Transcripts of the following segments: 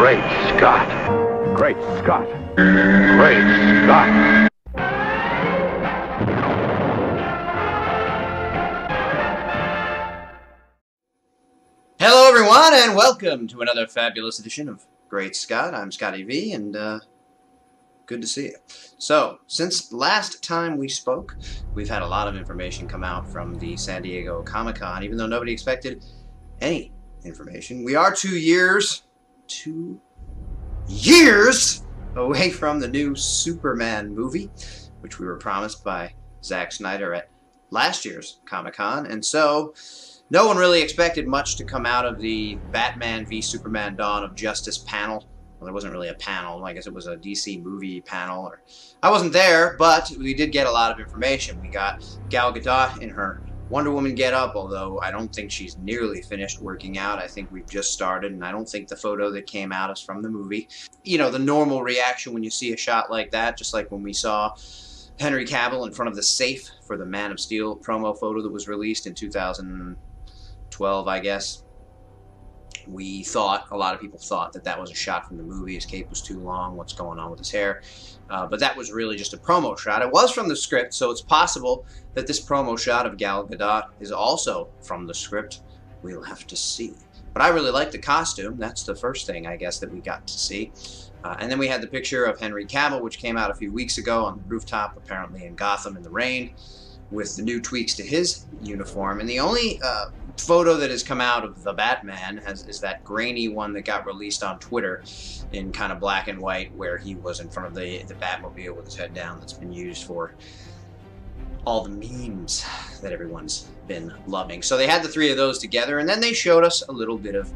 Great Scott. Great Scott. Great Scott. Hello everyone, and welcome to another fabulous edition of Great Scott. I'm Scotty V, and good to see you. So, since last time we spoke, we've had a lot of information come out from the San Diego Comic-Con, even though nobody expected any information. We are 2 years away from the new Superman movie, which we were promised by Zack Snyder at last year's Comic-Con, and so no one really expected much to come out of the Batman v Superman Dawn of Justice panel. Well, there wasn't really a panel. I guess it was a DC movie panel. I wasn't there, but we did get a lot of information. We got Gal Gadot in her Wonder Woman getup, although I don't think she's nearly finished working out. I think we've just started, and I don't think the photo that came out is from the movie. You know, the normal reaction when you see a shot like that, just like when we saw Henry Cavill in front of the safe for the Man of Steel promo photo that was released in 2012, I guess. A lot of people thought that that was a shot from the movie. His cape was too long. What's going on with his hair? But that was really just a promo shot. It was from the script, so it's possible that this promo shot of Gal Gadot is also from the script. We'll have to see. But I really like the costume. That's the first thing, I guess, that we got to see. And then we had the picture of Henry Cavill, which came out a few weeks ago on the rooftop, apparently in Gotham in the rain, with the new tweaks to his uniform. And the only photo that has come out of the Batman is that grainy one that got released on Twitter in kind of black and white, where he was in front of the Batmobile with his head down, that's been used for all the memes that everyone's been loving. So they had the three of those together, and then they showed us a little bit of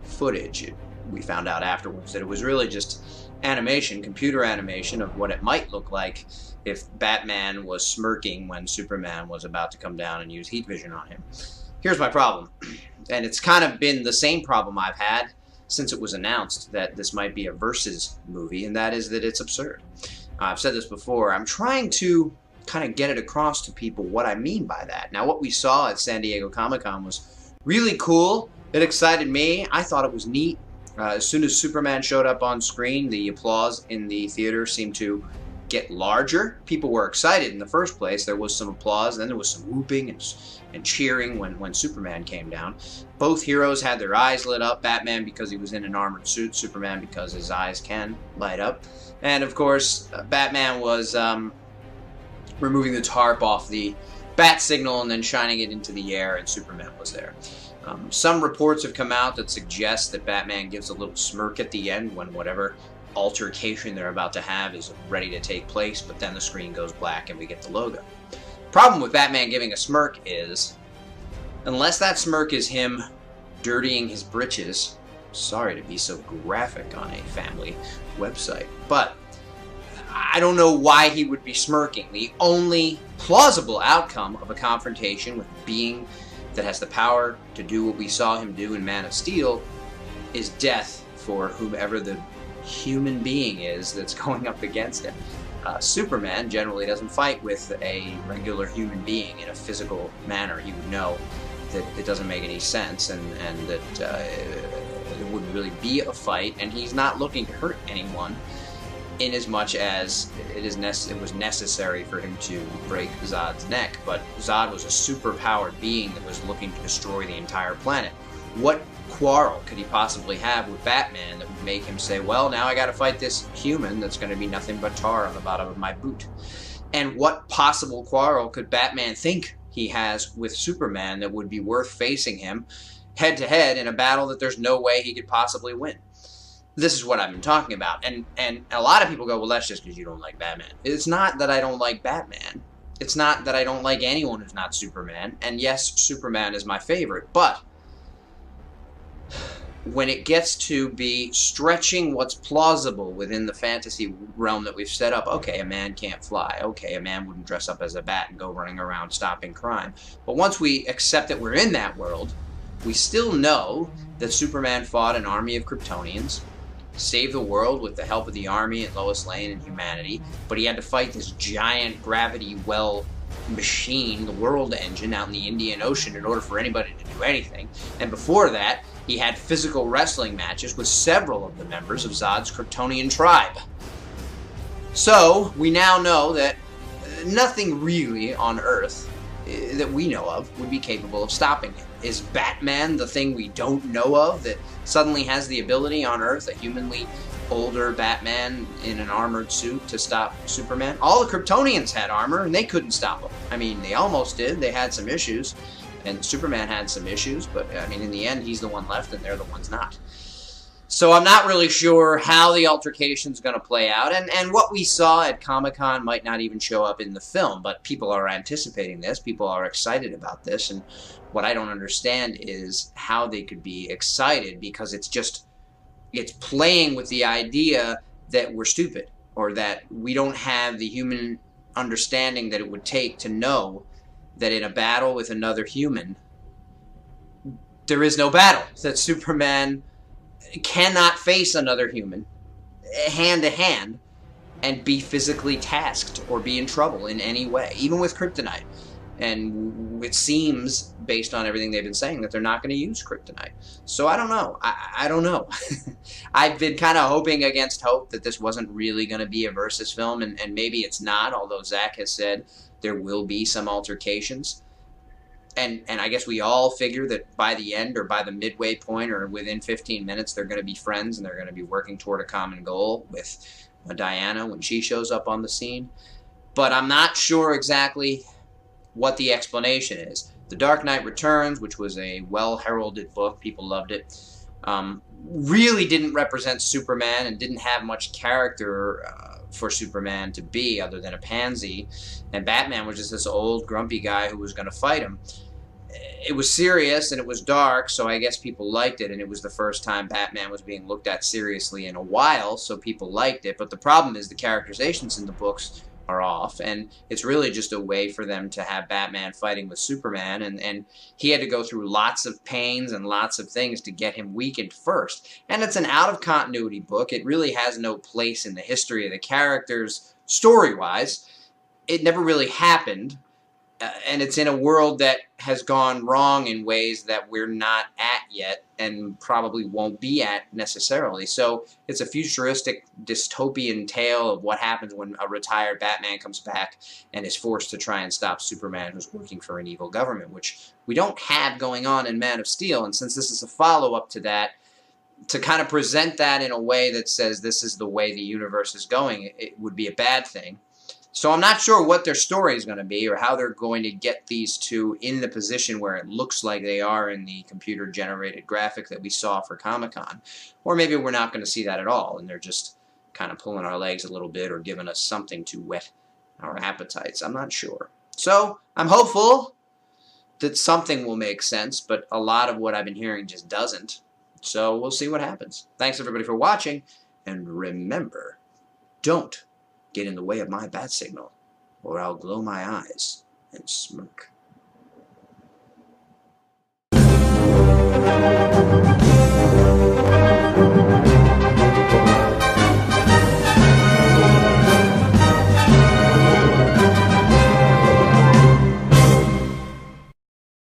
footage. We found out afterwards that it was really just animation, computer animation of what it might look like if Batman was smirking when Superman was about to come down and use heat vision on him. Here's my problem, and it's kind of been the same problem I've had since it was announced that this might be a Versus movie, and that is that it's absurd. I've said this before. I'm trying to kind of get it across to people what I mean by that. Now, what we saw at San Diego Comic-Con was really cool. It excited me. I thought it was neat. As soon as Superman showed up on screen, the applause in the theater seemed to get larger. People were excited in the first place. There was some applause, and then there was some whooping and cheering when Superman came down. Both heroes had their eyes lit up. Batman because he was in an armored suit, Superman because his eyes can light up. And of course, Batman was removing the tarp off the bat signal and then shining it into the air, and Superman was there. Some reports have come out that suggest that Batman gives a little smirk at the end when whatever altercation they're about to have is ready to take place, but then the screen goes black and we get the logo. Problem with Batman giving a smirk is, unless that smirk is him dirtying his britches, sorry to be so graphic on a family website, but I don't know why he would be smirking. The only plausible outcome of a confrontation with a being that has the power to do what we saw him do in Man of Steel is death for whomever the human being is that's going up against him. Superman generally doesn't fight with a regular human being in a physical manner. He would know that it doesn't make any sense, and that it wouldn't really be a fight, and he's not looking to hurt anyone in as much as it was necessary for him to break Zod's neck. But Zod was a super-powered being that was looking to destroy the entire planet. What quarrel could he possibly have with Batman that would make him say, well, now I gotta fight this human that's gonna be nothing but tar on the bottom of my boot? And what possible quarrel could Batman think he has with Superman that would be worth facing him head-to-head in a battle that there's no way he could possibly win? This is what I've been talking about. And a lot of people go, well, that's just because you don't like Batman. It's not that I don't like Batman. It's not that I don't like anyone who's not Superman. And yes, Superman is my favorite, but when it gets to be stretching what's plausible within the fantasy realm that we've set up, okay, a man can't fly, okay, a man wouldn't dress up as a bat and go running around stopping crime. But once we accept that we're in that world, we still know that Superman fought an army of Kryptonians, saved the world with the help of the army and Lois Lane and humanity, but he had to fight this giant gravity well machine, the world engine, out in the Indian Ocean in order for anybody to do anything. And before that, He had physical wrestling matches with several of the members of Zod's Kryptonian tribe. So, we now know that nothing really on Earth that we know of would be capable of stopping him. Is Batman the thing we don't know of that suddenly has the ability on Earth, a humanly older Batman in an armored suit, to stop Superman? All the Kryptonians had armor and they couldn't stop him. I mean, they almost did. They had some issues, and Superman had some issues, but I mean, in the end, he's the one left and they're the ones not. So I'm not really sure how the altercation's going to play out, and what we saw at Comic-Con might not even show up in the film, but people are anticipating this, people are excited about this, and what I don't understand is how they could be excited, because it's playing with the idea that we're stupid, or that we don't have the human understanding that it would take to know that in a battle with another human, there is no battle, that Superman cannot face another human hand to hand and be physically tasked or be in trouble in any way, even with kryptonite. And it seems, based on everything they've been saying, that they're not going to use kryptonite. So I don't know. I don't know. I've been kind of hoping against hope that this wasn't really going to be a versus film, and maybe it's not, although Zach has said there will be some altercations. And I guess we all figure that by the end, or by the midway point, or within 15 minutes, they're going to be friends and they're going to be working toward a common goal with Diana when she shows up on the scene. But I'm not sure exactly what the explanation is. The Dark Knight Returns, which was a well-heralded book, people loved it, really didn't represent Superman and didn't have much character for Superman to be, other than a pansy. And Batman was just this old, grumpy guy who was going to fight him. It was serious and it was dark, so I guess people liked it, and it was the first time Batman was being looked at seriously in a while, so people liked it. But the problem is the characterizations in the books are off, and it's really just a way for them to have Batman fighting with Superman, and he had to go through lots of pains and lots of things to get him weakened first. And it's an out-of-continuity book. It really has no place in the history of the characters story-wise. It never really happened, and it's in a world that has gone wrong in ways that we're not at yet and probably won't be at necessarily. So it's a futuristic dystopian tale of what happens when a retired Batman comes back and is forced to try and stop Superman, who's working for an evil government, which we don't have going on in Man of Steel. And since this is a follow-up to that, to kind of present that in a way that says this is the way the universe is going, it would be a bad thing. So I'm not sure what their story is going to be, or how they're going to get these two in the position where it looks like they are in the computer-generated graphic that we saw for Comic-Con. Or maybe we're not going to see that at all, and they're just kind of pulling our legs a little bit or giving us something to whet our appetites. I'm not sure. So I'm hopeful that something will make sense, but a lot of what I've been hearing just doesn't. So we'll see what happens. Thanks, everybody, for watching, and remember, don't get in the way of my bat signal, or I'll glow my eyes and smirk.